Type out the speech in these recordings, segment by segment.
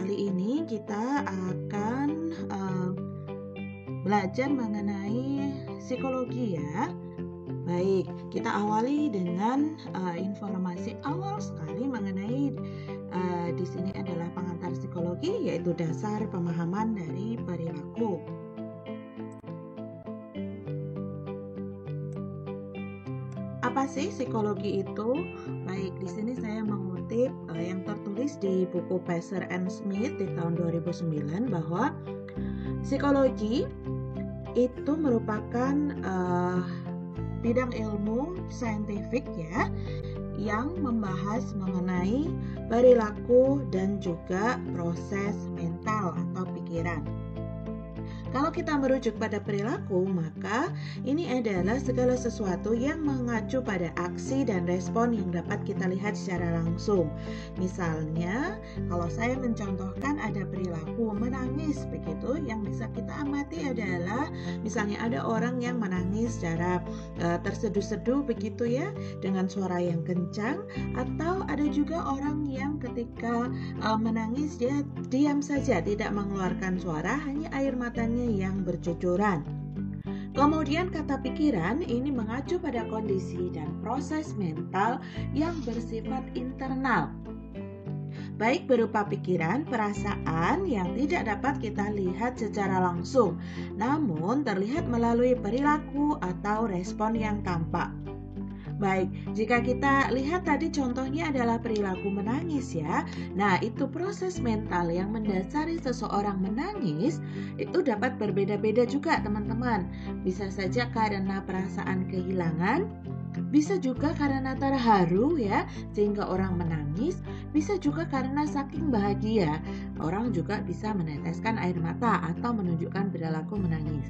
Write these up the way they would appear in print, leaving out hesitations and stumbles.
kali ini kita akan belajar mengenai psikologi ya. Baik, kita awali dengan informasi awal sekali mengenai di sini adalah pengantar psikologi, yaitu dasar pemahaman dari perilaku. Apa sih psikologi itu? Baik, di sini saya mengutip yang tertulis di buku Passer and Smith di tahun 2009 bahwa psikologi itu merupakan bidang ilmu saintifik ya yang membahas mengenai perilaku dan juga proses mental atau pikiran. Kalau kita merujuk pada perilaku, maka ini adalah segala sesuatu yang mengacu pada aksi dan respon yang dapat kita lihat secara langsung. Misalnya, kalau saya mencontohkan ada perilaku menangis begitu, yang bisa kita amati adalah misalnya ada orang yang menangis secara terseduh-seduh begitu ya, dengan suara yang kencang, atau ada juga orang yang ketika menangis dia diam saja, tidak mengeluarkan suara, hanya air matanya yang bercucuran. Kemudian kata pikiran ini mengacu pada kondisi dan proses mental yang bersifat internal, baik berupa pikiran, perasaan yang tidak dapat kita lihat secara langsung, namun terlihat melalui perilaku atau respon yang tampak. Baik, jika kita lihat tadi contohnya adalah perilaku menangis ya. Nah, itu proses mental yang mendasari seseorang menangis itu dapat berbeda-beda juga teman-teman. Bisa saja karena perasaan kehilangan, bisa juga karena terharu ya, sehingga orang menangis. Bisa juga karena saking bahagia, orang juga bisa meneteskan air mata atau menunjukkan perilaku menangis.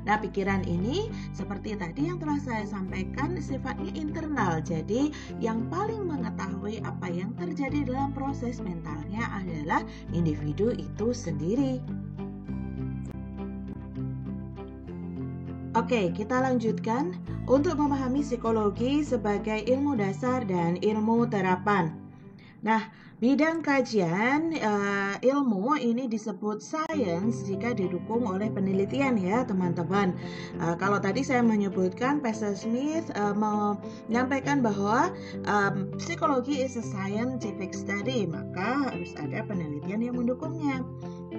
Nah, pikiran ini seperti tadi yang telah saya sampaikan sifatnya internal. Jadi, yang paling mengetahui apa yang terjadi dalam proses mentalnya adalah individu itu sendiri. Oke, kita lanjutkan untuk memahami psikologi sebagai ilmu dasar dan ilmu terapan. Nah, bidang kajian ilmu ini disebut science jika didukung oleh penelitian ya teman-teman. Kalau tadi saya menyebutkan Passer Smith menyampaikan bahwa psikologi is a scientific study, maka harus ada penelitian yang mendukungnya.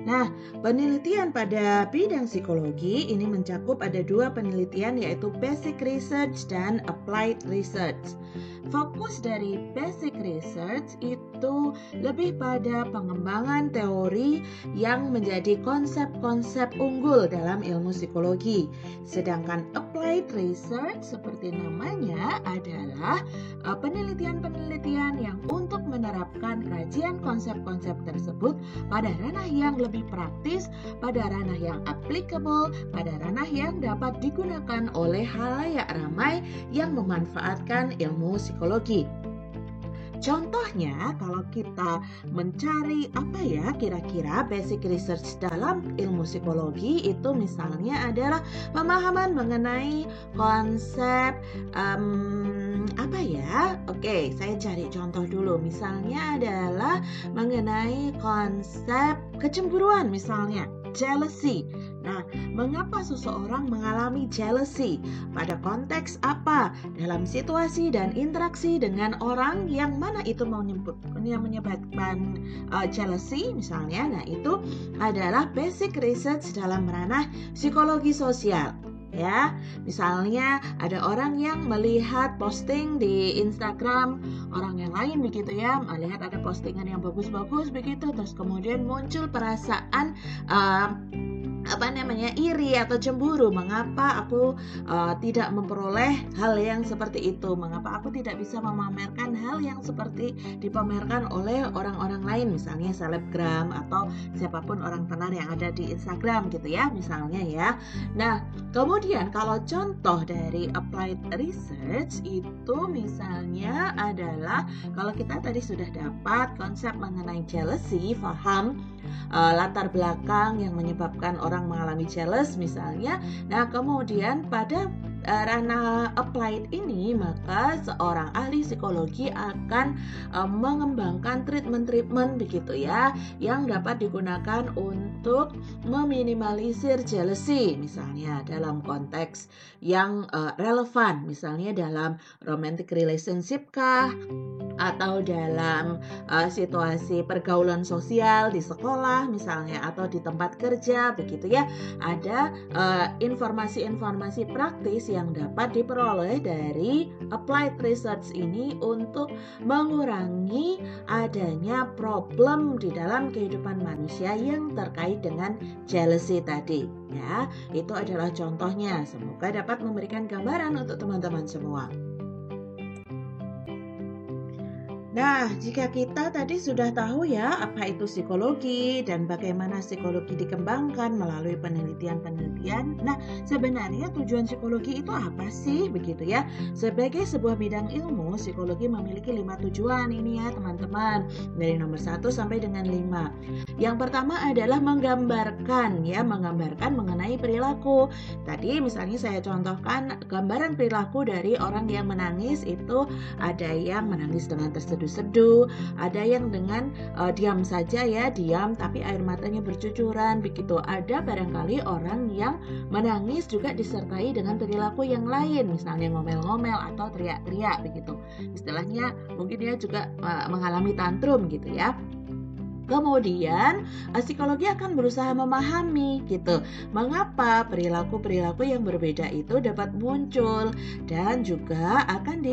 Nah, penelitian pada bidang psikologi ini mencakup ada dua penelitian, yaitu basic research dan applied research. Fokus dari basic research itu lebih pada pengembangan teori yang menjadi konsep-konsep unggul dalam ilmu psikologi. Sedangkan applied research seperti namanya adalah penelitian-penelitian yang untuk menerapkan kajian konsep-konsep tersebut pada ranah yang lebih praktis, pada ranah yang applicable, pada ranah yang dapat digunakan oleh khalayak ramai yang memanfaatkan ilmu psikologi. Contohnya, kalau kita mencari apa ya kira-kira basic research dalam ilmu psikologi itu misalnya adalah pemahaman mengenai konsep apa ya? Oke, saya cari contoh dulu. Misalnya adalah mengenai konsep kecemburuan misalnya, jealousy. Nah, mengapa seseorang mengalami jealousy? Pada konteks apa? Dalam situasi dan interaksi dengan orang yang mana itu menyebabkan jealousy misalnya. Nah, itu adalah basic research dalam ranah psikologi sosial. Ya, misalnya ada orang yang melihat posting di Instagram orang yang lain begitu ya, melihat ada postingan yang bagus-bagus begitu, terus kemudian muncul perasaan iri atau cemburu. Mengapa aku tidak memperoleh hal yang seperti itu? Mengapa aku tidak bisa memamerkan hal yang seperti dipamerkan oleh orang-orang lain, misalnya selebgram atau siapapun orang tenar yang ada di Instagram gitu ya, misalnya ya. Nah, kemudian kalau contoh dari applied research itu misalnya adalah kalau kita tadi sudah dapat konsep mengenai jealousy, paham latar belakang yang menyebabkan orang mengalami jealous misalnya. Nah, kemudian pada ranah applied ini, maka seorang ahli psikologi akan mengembangkan treatment begitu ya, yang dapat digunakan untuk meminimalisir jealousy, misalnya dalam konteks yang relevan, misalnya dalam romantic relationship kah, atau dalam situasi pergaulan sosial di sekolah misalnya, atau di tempat kerja begitu ya. Ada informasi-informasi praktis yang dapat diperoleh dari applied research ini untuk mengurangi adanya problem di dalam kehidupan manusia yang terkait dengan jealousy tadi ya. Itu adalah contohnya, semoga dapat memberikan gambaran untuk teman-teman semua. Nah, jika kita tadi sudah tahu ya apa itu psikologi dan bagaimana psikologi dikembangkan melalui penelitian-penelitian. Nah, sebenarnya tujuan psikologi itu apa sih begitu ya? Sebagai sebuah bidang ilmu, psikologi memiliki 5 tujuan ini ya teman-teman. Dari nomor 1 sampai dengan 5. Yang pertama adalah menggambarkan mengenai perilaku. Tadi misalnya saya contohkan gambaran perilaku dari orang yang menangis, itu ada yang menangis dengan terseduh-seduh, ada yang dengan diam saja ya, diam tapi air matanya bercucuran begitu. Ada barangkali orang yang menangis juga disertai dengan perilaku yang lain, misalnya ngomel-ngomel atau teriak-teriak begitu. Istilahnya mungkin dia juga mengalami tantrum gitu ya. Kemudian psikologi akan berusaha memahami gitu, mengapa perilaku-perilaku yang berbeda itu dapat muncul, dan juga akan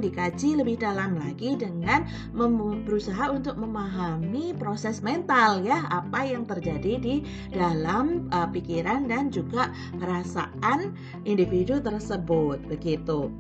dikaji lebih dalam lagi dengan berusaha untuk memahami proses mental ya, apa yang terjadi di dalam pikiran dan juga perasaan individu tersebut begitu.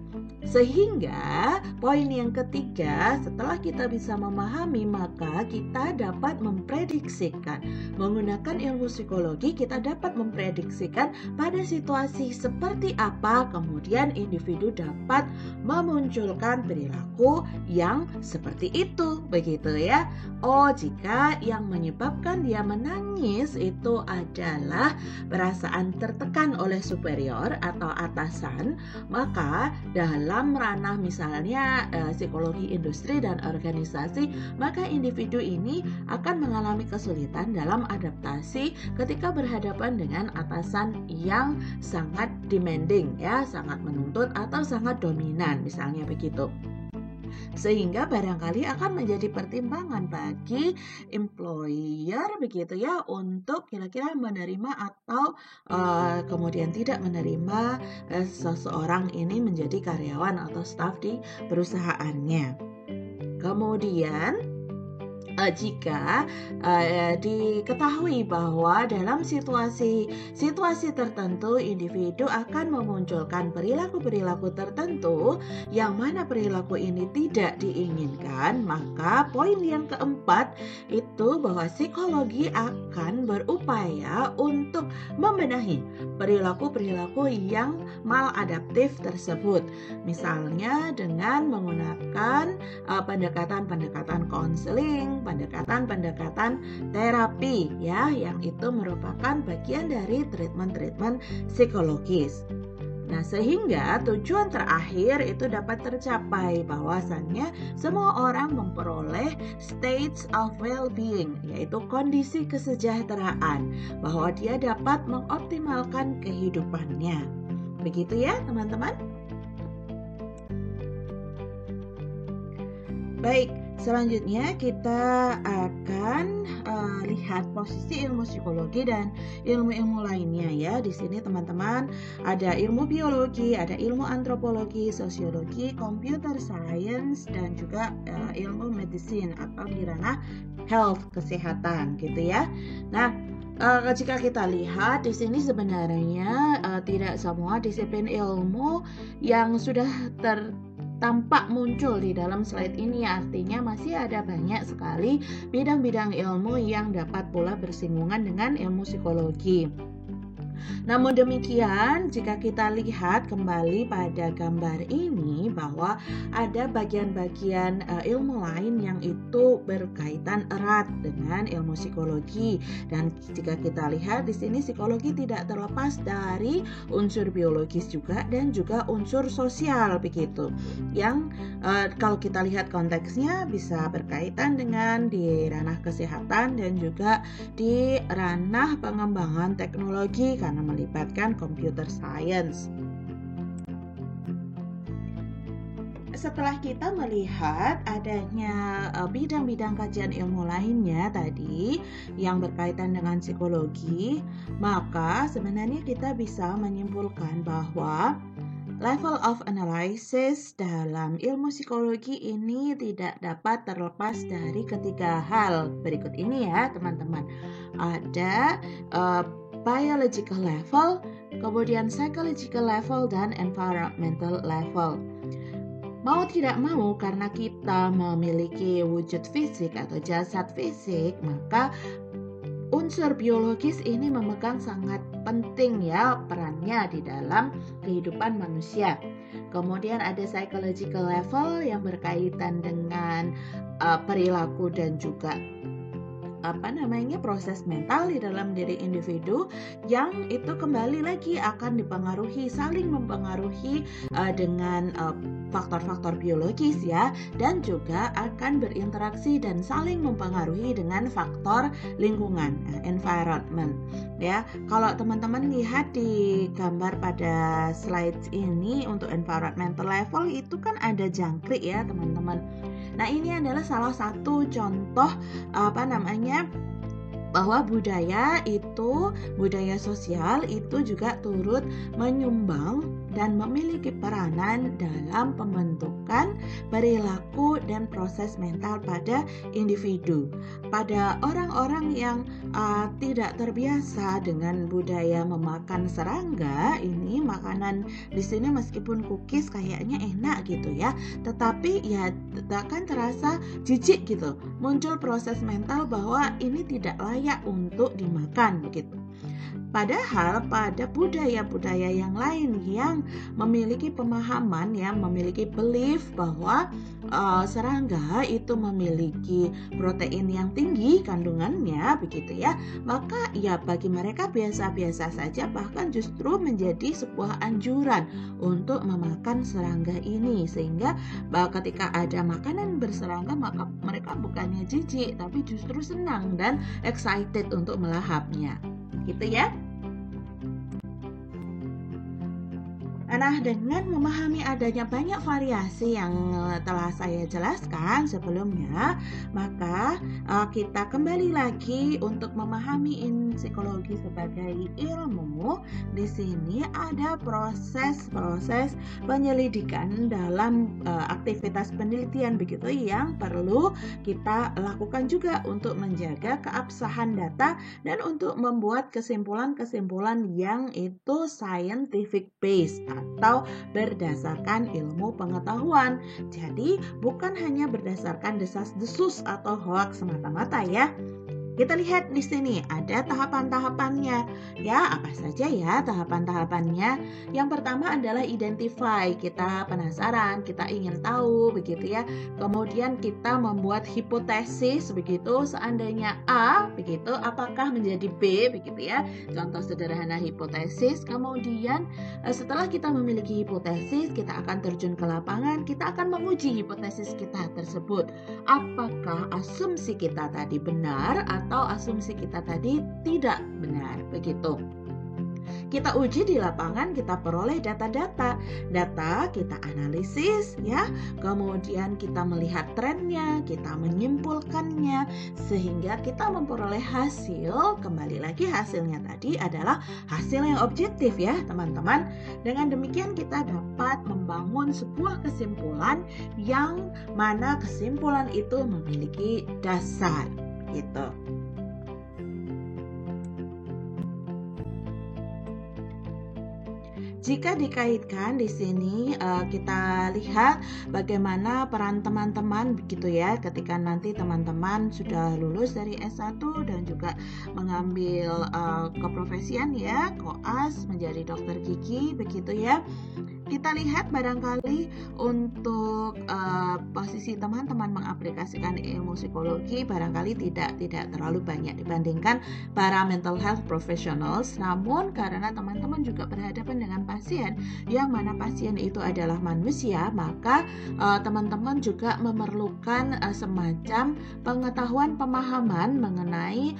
Sehingga poin yang ketiga, setelah kita bisa memahami, maka kita dapat memprediksikan. Menggunakan ilmu psikologi, kita dapat memprediksikan pada situasi seperti apa kemudian individu dapat memunculkan perilaku yang seperti itu, begitu ya. Oh, jika yang menyebabkan dia menangis itu adalah perasaan tertekan oleh superior atau atasan, maka dalam ranah misalnya psikologi industri dan organisasi, maka individu ini akan mengalami kesulitan dalam adaptasi ketika berhadapan dengan atasan yang sangat demanding ya, sangat menuntut atau sangat dominan misalnya begitu. Sehingga barangkali akan menjadi pertimbangan bagi employer begitu ya, untuk kira-kira menerima atau kemudian tidak menerima seseorang ini menjadi karyawan atau staf di perusahaannya. Kemudian jika diketahui bahwa dalam situasi tertentu individu akan memunculkan perilaku-perilaku tertentu yang mana perilaku ini tidak diinginkan, maka poin yang keempat itu bahwa psikologi akan berupaya untuk membenahi perilaku-perilaku yang maladaptif tersebut, misalnya dengan menggunakan pendekatan-pendekatan konseling, pendekatan terapi ya, yang itu merupakan bagian dari treatment psikologis. Nah, sehingga tujuan terakhir itu dapat tercapai, bahwasannya semua orang memperoleh states of well-being, yaitu kondisi kesejahteraan, bahwa dia dapat mengoptimalkan kehidupannya. Begitu ya teman-teman. Baik, selanjutnya kita akan lihat posisi ilmu psikologi dan ilmu-ilmu lainnya ya. Di sini teman-teman ada ilmu biologi, ada ilmu antropologi, sosiologi, computer science, dan juga ilmu medicine atau di ranah health, kesehatan gitu ya. Nah, jika kita lihat di sini sebenarnya tidak semua disiplin ilmu yang sudah tampak muncul di dalam slide ini, artinya masih ada banyak sekali bidang-bidang ilmu yang dapat pula bersinggungan dengan ilmu psikologi. Namun demikian, jika kita lihat kembali pada gambar ini bahwa ada bagian-bagian ilmu lain yang itu berkaitan erat dengan ilmu psikologi, dan jika kita lihat di sini psikologi tidak terlepas dari unsur biologis juga dan juga unsur sosial begitu. Yang kalau kita lihat konteksnya bisa berkaitan dengan di ranah kesehatan dan juga di ranah pengembangan teknologi karena melibatkan computer science. Setelah kita melihat adanya bidang-bidang kajian ilmu lainnya tadi yang berkaitan dengan psikologi, maka sebenarnya kita bisa menyimpulkan bahwa level of analysis dalam ilmu psikologi ini tidak dapat terlepas dari ketiga hal berikut ini ya teman-teman. Ada biological level, kemudian psychological level, dan environmental level. Mau tidak mau, karena kita memiliki wujud fisik atau jasad fisik, maka unsur biologis ini memegang sangat penting ya perannya di dalam kehidupan manusia. Kemudian ada psychological level yang berkaitan dengan perilaku dan juga proses mental di dalam diri individu, yang itu kembali lagi akan dipengaruhi, saling mempengaruhi dengan faktor-faktor biologis ya, dan juga akan berinteraksi dan saling mempengaruhi dengan faktor lingkungan, environment ya. Kalau teman-teman lihat di gambar pada slide ini untuk environmental level itu kan ada jangkrik ya teman-teman. Nah, ini adalah salah satu contoh bahwa budaya sosial itu juga turut menyumbang dan memiliki peranan dalam pembentukan perilaku dan proses mental pada individu. Pada orang-orang yang tidak terbiasa dengan budaya memakan serangga, ini makanan di sini meskipun cookies kayaknya enak gitu ya, tetapi ya akan terasa jijik gitu. Muncul proses mental bahwa ini tidak layak untuk dimakan begitu. Padahal pada budaya-budaya yang lain yang memiliki pemahaman, yang memiliki belief bahwa serangga itu memiliki protein yang tinggi kandungannya begitu ya, maka ya bagi mereka biasa-biasa saja, bahkan justru menjadi sebuah anjuran untuk memakan serangga ini, sehingga ketika ada makanan berserangga maka mereka bukannya jijik tapi justru senang dan excited untuk melahapnya gitu ya. Nah, dengan memahami adanya banyak variasi yang telah saya jelaskan sebelumnya, maka kita kembali lagi untuk memahami psikologi sebagai ilmu. Di sini ada proses-proses penyelidikan dalam aktivitas penelitian begitu yang perlu kita lakukan juga untuk menjaga keabsahan data dan untuk membuat kesimpulan-kesimpulan yang itu scientific based atau berdasarkan ilmu pengetahuan. Jadi bukan hanya berdasarkan desas-desus atau hoaks semata-mata ya. Kita lihat di sini ada tahapan-tahapannya. Ya, apa saja ya tahapan-tahapannya? Yang pertama adalah identify. Kita penasaran, kita ingin tahu begitu ya. Kemudian kita membuat hipotesis begitu, seandainya A begitu, apakah menjadi B begitu ya. Contoh sederhana hipotesis. Kemudian setelah kita memiliki hipotesis, kita akan terjun ke lapangan, kita akan menguji hipotesis kita tersebut. Apakah asumsi kita tadi benar atau asumsi kita tadi tidak benar begitu. Kita uji di lapangan, kita peroleh data-data. Data kita analisis ya. Kemudian kita melihat trennya, kita menyimpulkannya sehingga kita memperoleh hasil. Kembali lagi hasilnya tadi adalah hasil yang objektif ya, teman-teman. Dengan demikian kita dapat membangun sebuah kesimpulan yang mana kesimpulan itu memiliki dasar gitu. jika dikaitkan di sini kita lihat bagaimana peran teman-teman begitu ya, ketika nanti teman-teman sudah lulus dari S1 dan juga mengambil keprofesian ya, koas menjadi dokter gigi begitu ya. Kita lihat barangkali untuk posisi teman-teman mengaplikasikan ilmu psikologi barangkali tidak terlalu banyak dibandingkan para mental health professionals. Namun karena teman-teman juga berhadapan dengan pasien, yang mana pasien itu adalah manusia, maka teman-teman juga memerlukan semacam pengetahuan pemahaman mengenai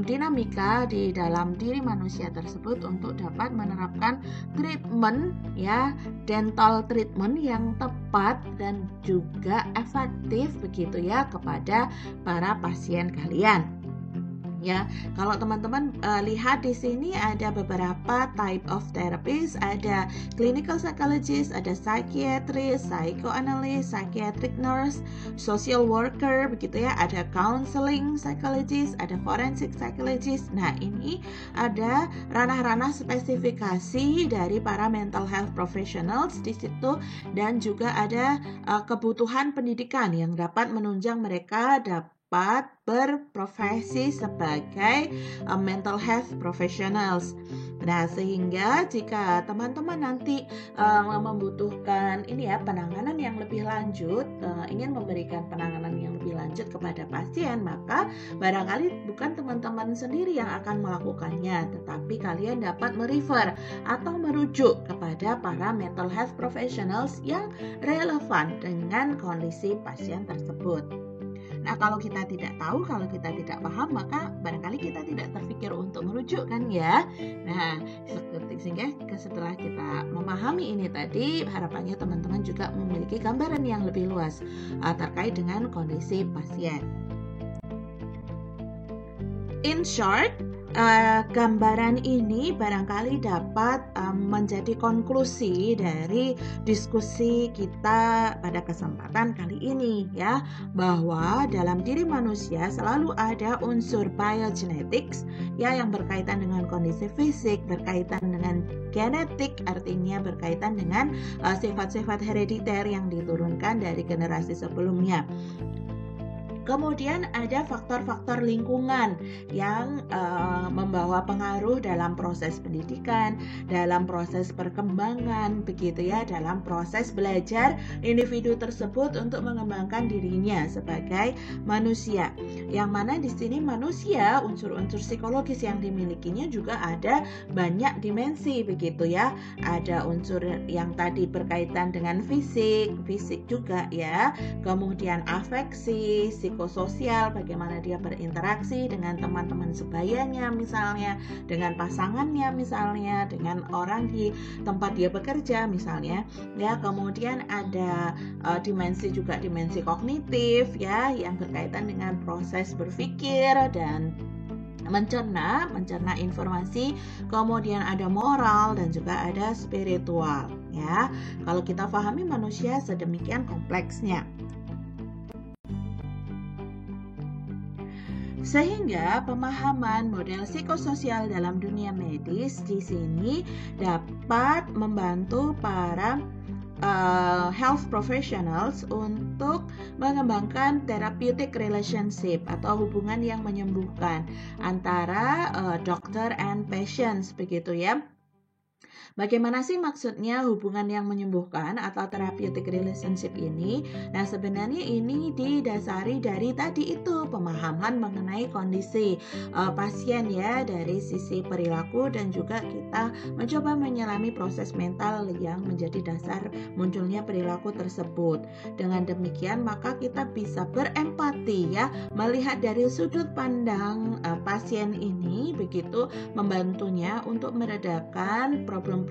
dinamika di dalam diri manusia tersebut untuk dapat menerapkan treatment ya, dental treatment yang tepat dan juga efektif begitu ya kepada para pasien kalian. Ya, kalau teman-teman lihat di sini ada beberapa type of therapies, ada clinical psychologist, ada psychiatrist, psychoanalyst, psychiatric nurse, social worker begitu ya, ada counseling psychologist, ada forensic psychologist. Nah, ini ada ranah-ranah spesifikasi dari para mental health professionals di situ, dan juga ada kebutuhan pendidikan yang dapat menunjang mereka dapat berprofesi sebagai mental health professionals. Nah, sehingga jika teman-teman nanti membutuhkan ini ya, penanganan yang lebih lanjut, ingin memberikan penanganan yang lebih lanjut kepada pasien, maka barangkali bukan teman-teman sendiri yang akan melakukannya, tetapi kalian dapat merefer atau merujuk kepada para mental health professionals yang relevan dengan kondisi pasien tersebut. Nah, kalau kita tidak tahu, kalau kita tidak paham, maka barangkali kita tidak terpikir untuk merujuk kan ya. Nah, sehingga setelah kita memahami ini tadi, harapannya teman-teman juga memiliki gambaran yang lebih luas terkait dengan kondisi pasien. In short, gambaran ini barangkali dapat menjadi konklusi dari diskusi kita pada kesempatan kali ini ya, bahwa dalam diri manusia selalu ada unsur biogenetics ya, yang berkaitan dengan kondisi fisik, berkaitan dengan genetik, artinya berkaitan dengan sifat-sifat herediter yang diturunkan dari generasi sebelumnya. Kemudian ada faktor-faktor lingkungan yang membawa pengaruh dalam proses pendidikan, dalam proses perkembangan, begitu ya, dalam proses belajar individu tersebut untuk mengembangkan dirinya sebagai manusia. Yang mana di sini manusia, unsur-unsur psikologis yang dimilikinya juga ada banyak dimensi, begitu ya. Ada unsur yang tadi berkaitan dengan fisik juga ya. Kemudian afeksi, psikososial, bagaimana dia berinteraksi dengan teman-teman sebayanya misalnya, dengan pasangannya misalnya, dengan orang di tempat dia bekerja misalnya ya. Kemudian ada dimensi kognitif ya, yang berkaitan dengan proses berpikir dan mencerna informasi. Kemudian ada moral dan juga ada spiritual ya. Kalau kita pahami manusia sedemikian kompleksnya, sehingga pemahaman model psikososial dalam dunia medis di sini dapat membantu para health professionals untuk mengembangkan therapeutic relationship atau hubungan yang menyembuhkan antara dokter and patients, begitu ya. Bagaimana sih maksudnya hubungan yang menyembuhkan atau therapeutic relationship ini? Nah, sebenarnya ini didasari dari tadi itu, pemahaman mengenai kondisi pasien ya, dari sisi perilaku, dan juga kita mencoba menyelami proses mental yang menjadi dasar munculnya perilaku tersebut. Dengan demikian maka kita bisa berempati ya, melihat dari sudut pandang pasien ini, begitu, membantunya untuk meredakan problem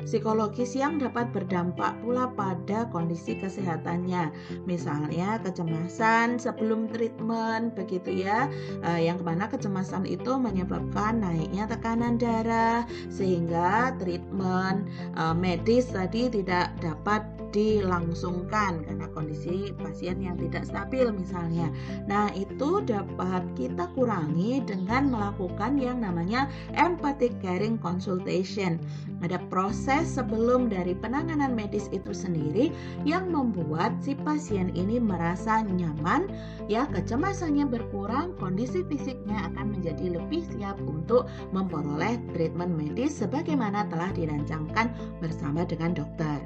psikologis yang dapat berdampak pula pada kondisi kesehatannya. Misalnya kecemasan sebelum treatment, begitu ya, yang mana kecemasan itu menyebabkan naiknya tekanan darah, sehingga treatment medis tadi tidak dapat dilangsungkan karena kondisi pasien yang tidak stabil misalnya. Nah, itu dapat kita kurangi dengan melakukan yang namanya empathic caring consultation dan ada proses sebelum dari penanganan medis itu sendiri yang membuat si pasien ini merasa nyaman, ya, kecemasannya berkurang, kondisi fisiknya akan menjadi lebih siap untuk memperoleh treatment medis sebagaimana telah dirancangkan bersama dengan dokter.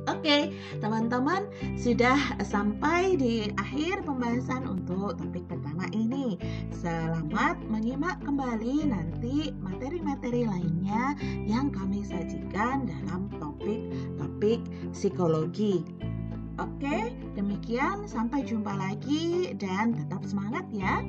Oke, teman-teman, sudah sampai di akhir pembahasan untuk topik pertama ini. Selamat menyimak kembali nanti materi-materi lainnya yang kami sajikan dalam topik-topik psikologi. Oke, demikian, sampai jumpa lagi dan tetap semangat ya.